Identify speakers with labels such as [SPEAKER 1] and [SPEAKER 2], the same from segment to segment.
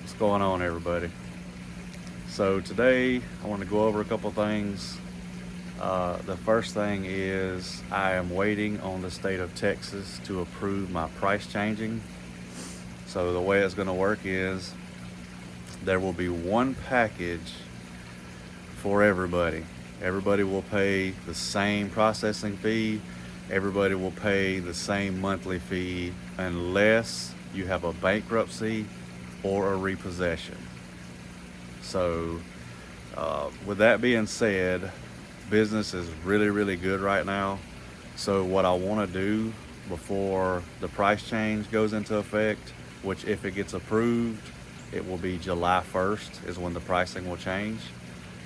[SPEAKER 1] What's going on, everybody? So today I want to go over a couple things. The first thing is I am waiting on the state of Texas to approve my price changing. So the way it's going to work is there will be one package for everybody. Everybody will pay the same processing fee. Everybody will pay the same monthly fee unless you have a bankruptcy or a repossession. So, with that being said, business is really good right now. So, what I want to do before the price change goes into effect, which if it gets approved, it will be July 1st is when the pricing will change.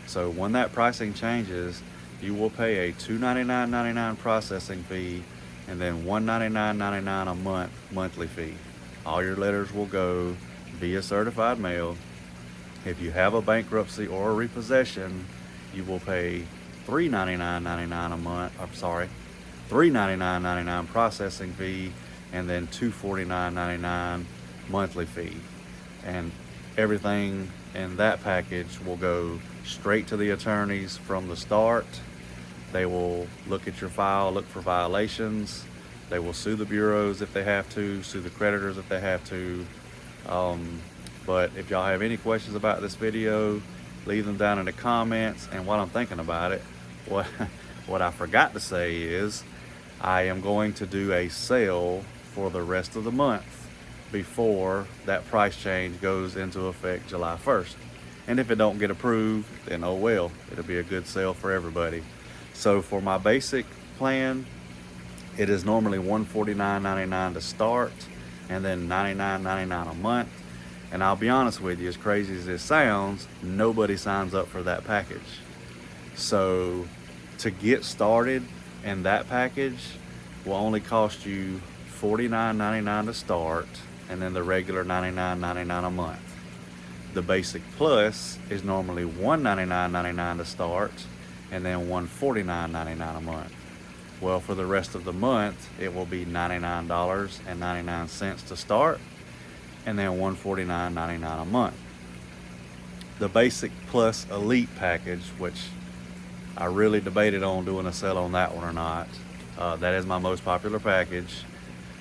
[SPEAKER 1] So, when that pricing changes, you will pay a $299.99 processing fee and then $199.99 a month monthly fee. All your letters will go via certified mail. If you have a bankruptcy or a repossession, you will pay $399.99 a month. I'm sorry, $399.99 processing fee, and then $249.99 monthly fee. And everything in that package will go straight to the attorneys from the start. They will look at your file, look for violations. They will sue the bureaus if they have to, sue the creditors if they have to. But if y'all have any questions about this video, leave them down in the comments. And while I'm thinking about it, what I forgot to say is I am going to do a sale for the rest of the month before that price change goes into effect July 1st. And if it don't get approved, then oh well, it'll be a good sale for everybody. So for my basic plan, it is normally $149.99 to start and then $99.99 a month. And I'll be honest with you, as crazy as this sounds, nobody signs up for that package. So to get started in that package will only cost you $49.99 to start and then the regular $99.99 a month. The Basic Plus is normally $199.99 to start and then $149.99 a month. Well, for the rest of the month, it will be $99.99 to start and then $149.99 a month. The Basic Plus Elite package, which I really debated on doing a sale on that one or not, that is my most popular package.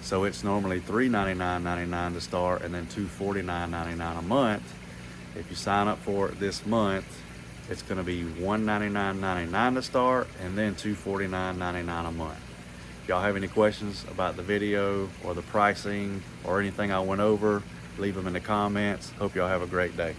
[SPEAKER 1] So it's normally $399.99 to start and then $249.99 a month. If you sign up for it this month, it's going to be $199.99 to start and then $249.99 a month. If y'all have any questions about the video or the pricing or anything I went over, leave them in the comments. Hope y'all have a great day.